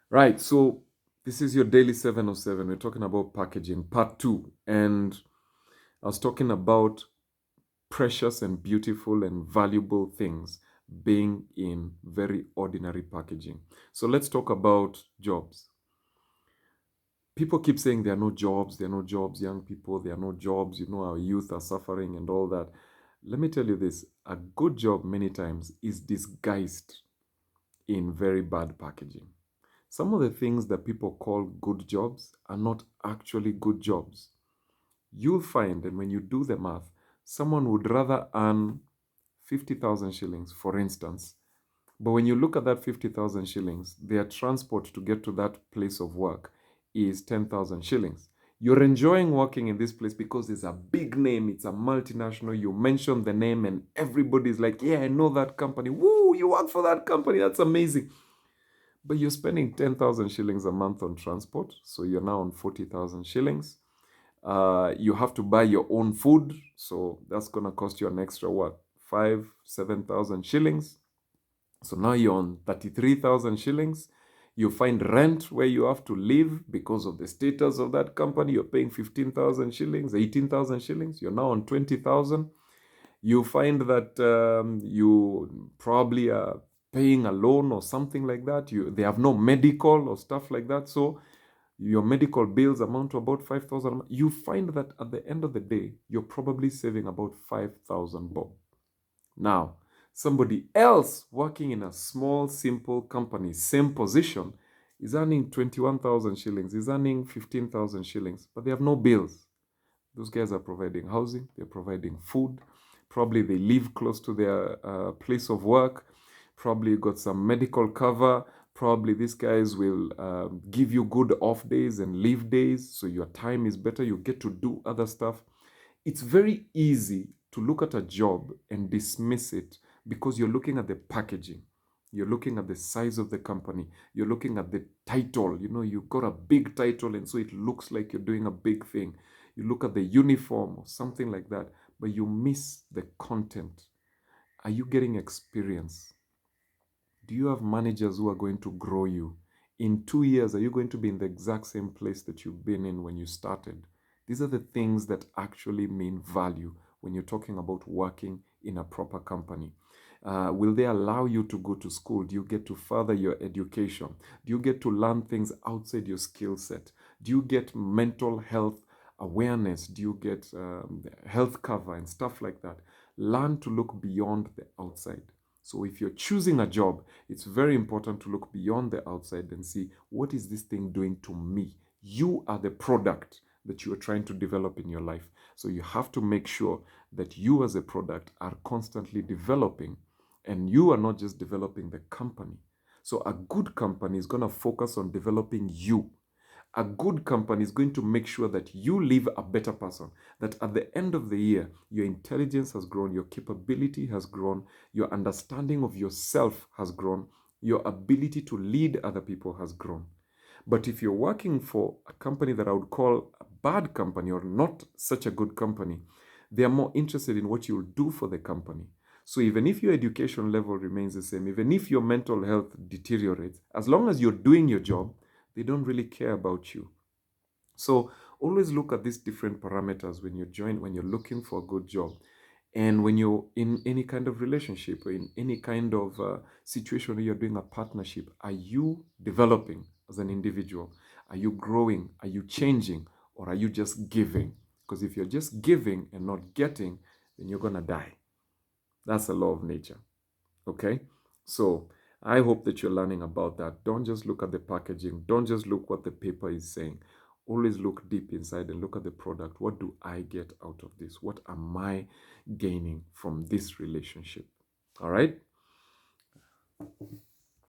Right. So this is your daily 707. We're talking about packaging, part two. And I was talking about precious and beautiful and valuable things being in very ordinary packaging. So let's talk about jobs. People keep saying there are no jobs, there are no jobs, young people, there are no jobs, our youth are suffering and all that. Let me tell you this, a good job many times is disguised in very bad packaging. Some of the things that people call good jobs are not actually good jobs. You'll find that when you do the math, someone would rather earn 50,000 shillings, for instance. But when you look at that 50,000 shillings, their transport to get to that place of work is 10,000 shillings. You're enjoying working in this place because it's a big name, it's a multinational. You mention the name, and everybody's like, yeah, I know that company. Woo, you work for that company. That's amazing. But you're spending 10,000 shillings a month on transport. So you're now on 40,000 shillings. You have to buy your own food. So that's going to cost you an extra what? 7,000 shillings. So now you're on 33,000 shillings. You find rent where you have to live because of the status of that company. You're paying 15,000 shillings, 18,000 shillings. You're now on 20,000. You find that you probably are paying a loan or something like that. They have no medical or stuff like that. So your medical bills amount to about 5,000. You find that at the end of the day, you're probably saving about 5,000 bob. Now, somebody else working in a small, simple company, same position, is earning 21,000 shillings, is earning 15,000 shillings, but they have no bills. Those guys are providing housing, they're providing food. Probably they live close to their place of work. Probably got some medical cover. Probably these guys will give you good off days and leave days, so your time is better. You get to do other stuff. It's very easy to look at a job and dismiss it because you're looking at the packaging. You're looking at the size of the company. You're looking at the title. You've got a big title, and so it looks like you're doing a big thing. You look at the uniform or something like that, but you miss the content. Are you getting experience? Do you have managers who are going to grow you? In 2 years, are you going to be in the exact same place that you've been in when you started? These are the things that actually mean value when you're talking about working in a proper company. Will they allow you to go to school? Do you get to further your education? Do you get to learn things outside your skill set? Do you get mental health awareness? Do you get health cover and stuff like that? Learn to look beyond the outside. So if you're choosing a job, it's very important to look beyond the outside and see, what is this thing doing to me? You are the product that you are trying to develop in your life. So you have to make sure that you as a product are constantly developing, and you are not just developing the company. So a good company is going to focus on developing you. A good company is going to make sure that you live a better person, that at the end of the year, your intelligence has grown, your capability has grown, your understanding of yourself has grown, your ability to lead other people has grown. But if you're working for a company that I would call a bad company or not such a good company, they are more interested in what you'll do for the company. So even if your education level remains the same, even if your mental health deteriorates, as long as you're doing your job, they don't really care about you. So always look at these different parameters when you're looking for a good job. And when you're in any kind of relationship or in any kind of situation where you're doing a partnership, are you developing as an individual? Are you growing? Are you changing? Or are you just giving? Because if you're just giving and not getting, then you're going to die. That's the law of nature. Okay? So I hope that you're learning about that. Don't just look at the packaging. Don't just look what the paper is saying. Always look deep inside and look at the product. What do I get out of this? What am I gaining from this relationship? All right?